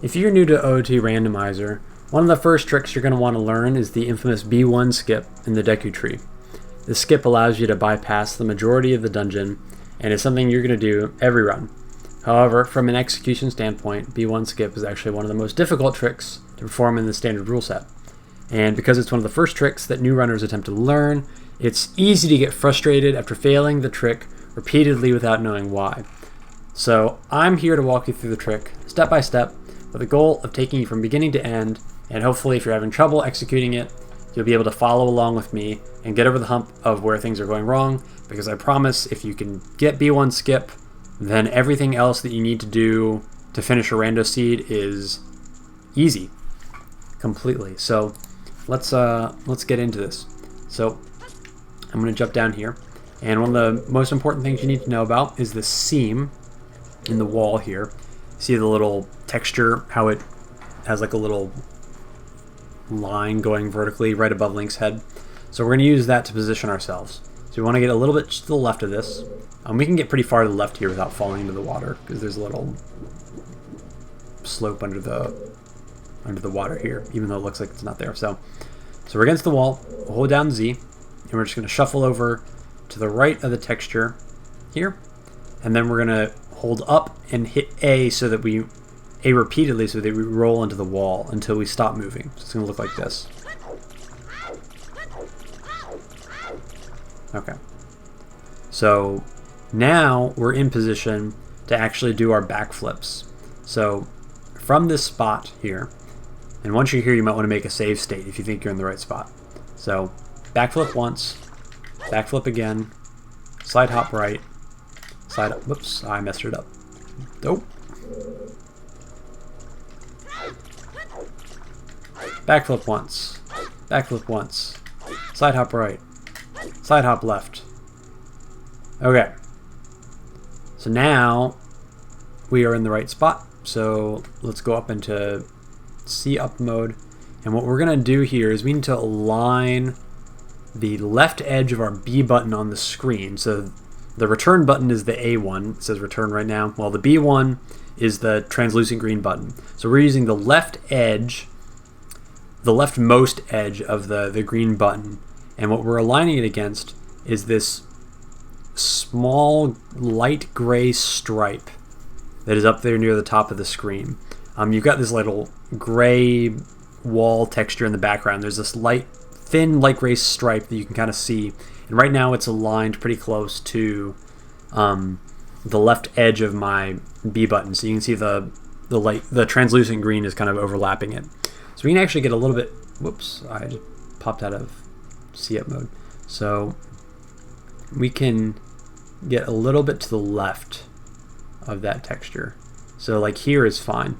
If you're new to OT Randomizer, one of the first tricks you're going to want to learn is the infamous B1 skip in the Deku tree. This skip allows you to bypass the majority of the dungeon and is something you're going to do every run. However, from an execution standpoint, B1 skip is actually one of the most difficult tricks to perform in the standard rule set. And because it's one of the first tricks that new runners attempt to learn, it's easy to get frustrated after failing the trick repeatedly without knowing why. So I'm here to walk you through the trick step by step with the goal of taking you from beginning to end, and hopefully if you're having trouble executing it, you'll be able to follow along with me and get over the hump of where things are going wrong, because I promise if you can get B1 skip, then everything else that you need to do to finish a rando seed is easy completely. So let's get into this. So I'm going to jump down here, and one of the most important things you need to know about is the seam in the wall here. See the little texture, how it has like a little line going vertically right above Link's head. So we're going to use that to position ourselves. So we want to get a little bit to the left of this. We can get pretty far to the left here without falling into the water, because there's a little slope under the water here, even though it looks like it's not there. So we're against the wall. We'll hold down Z, and we're just going to shuffle over to the right of the texture here, and then we're going to hold up and hit A repeatedly so that we roll into the wall until we stop moving. So it's going to look like this. Okay. So now we're in position to actually do our backflips. So from this spot here, and once you're here, you might want to make a save state if you think you're in the right spot. So backflip once, backflip again, slide hop right, slide up. Whoops, I messed it up. Nope. Backflip once, slide hop right, slide hop left. Okay. So now we are in the right spot. So let's go up into C up mode. And what we're going to do here is we need to align the left edge of our B button on the screen. So the return button is the A one. It says return right now. Well, the B one is the translucent green button. So we're using the left edge, the leftmost edge of the green button. And what we're aligning it against is this small light gray stripe that is up there near the top of the screen. You've got this little gray wall texture in the background. There's this thin light gray stripe that you can kind of see, and right now it's aligned pretty close to the left edge of my B button. So you can see the translucent green is kind of overlapping it. So we can actually get a little bit. Whoops! I just popped out of C up mode. So we can get a little bit to the left of that texture. So like here is fine.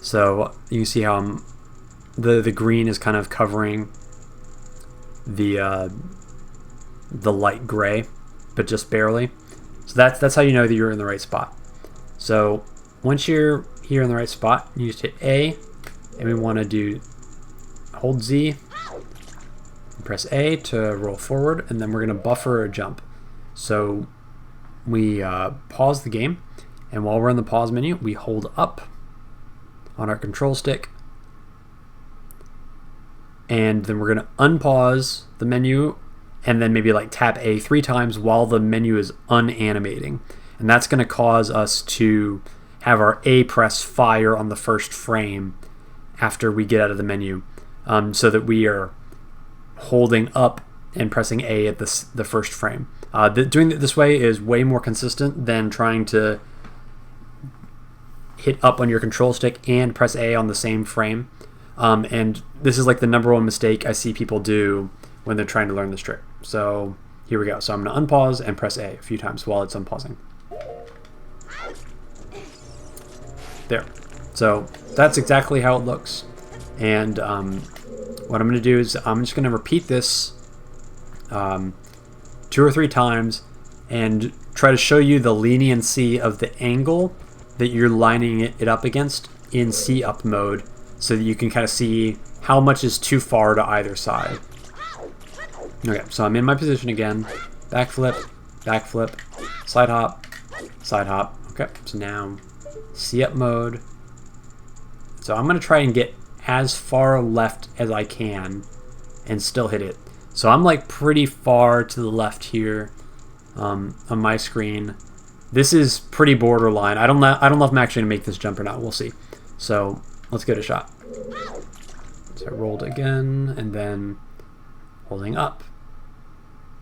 So you can see how the green is kind of covering the light gray, but just barely. So that's how you know that you're in the right spot. So once you're here in the right spot, you just hit A, and we want to hold Z, press A to roll forward, and then we're going to buffer a jump. So we pause the game, and while we're in the pause menu, we hold up on our control stick, and then we're going to unpause the menu, and then maybe like tap A 3 times while the menu is unanimating. And that's going to cause us to have our A press fire on the first frame after we get out of the menu, so that we are holding up and pressing A at the first frame. Doing it this way is way more consistent than trying to hit up on your control stick and press A on the same frame. And this is like the number one mistake I see people do when they're trying to learn this trick. So here we go. So I'm going to unpause and press A a few times while it's unpausing. There. So that's exactly how it looks. And what I'm going to do is I'm just going to repeat this 2 or 3 times and try to show you the leniency of the angle that you're lining it up against in C up mode, so that you can kind of see how much is too far to either side. Okay, so I'm in my position again. Backflip, backflip, slide hop, slide hop. Okay, so now C up mode. So I'm going to try and get as far left as I can and still hit it. So I'm like pretty far to the left here on my screen. This is pretty borderline. I don't know if I'm actually going to make this jump or not. We'll see. So let's give it a shot. So I rolled again, and then holding up.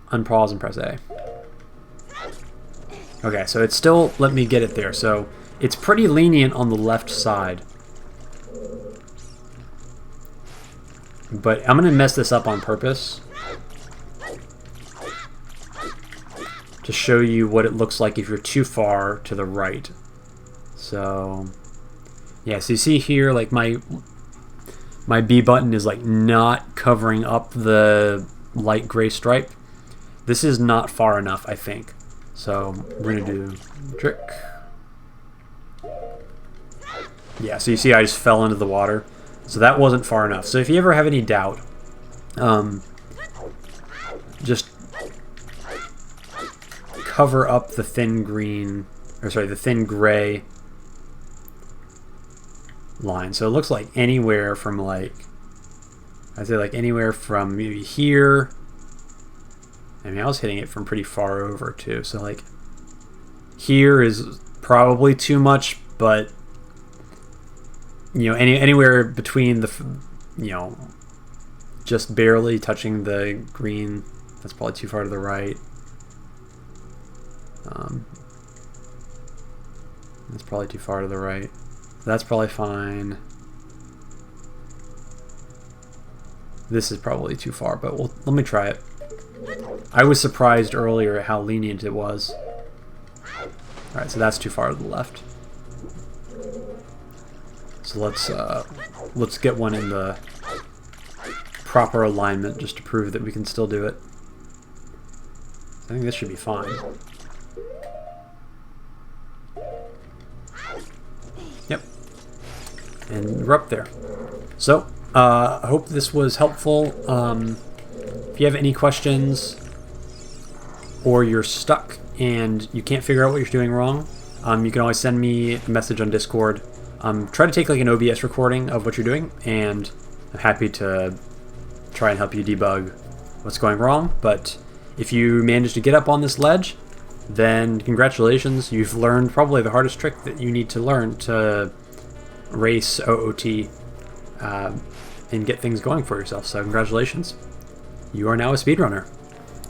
Unpause and press A. Okay, so it still let me get it there. So it's pretty lenient on the left side. But I'm going to mess this up on purpose to show you what it looks like if you're too far to the right. So yeah, so you see here, like my B button is like not covering up the light gray stripe. This is not far enough, I think. So we're gonna do trick. Yeah, so you see I just fell into the water. So that wasn't far enough. So if you ever have any doubt, just cover up the thin green, or sorry, the thin gray line. So it looks like anywhere from like, I'd say like anywhere from maybe here. I mean, I was hitting it from pretty far over too. So like here is probably too much, but you know, anywhere between the, you know, just barely touching the green, that's probably too far to the right. That's probably too far to the right. That's probably fine. This is probably too far, but let me try it. I was surprised earlier at how lenient it was. Alright, so that's too far to the left. So let's get one in the proper alignment just to prove that we can still do it. I think this should be fine. Yep. And we're up there. So, I hope this was helpful. If you have any questions or you're stuck and you can't figure out what you're doing wrong, you can always send me a message on Discord. Try to take like an OBS recording of what you're doing, and I'm happy to try and help you debug what's going wrong. But if you manage to get up on this ledge, then congratulations, you've learned probably the hardest trick that you need to learn to race OOT and get things going for yourself. So congratulations, you are now a speedrunner.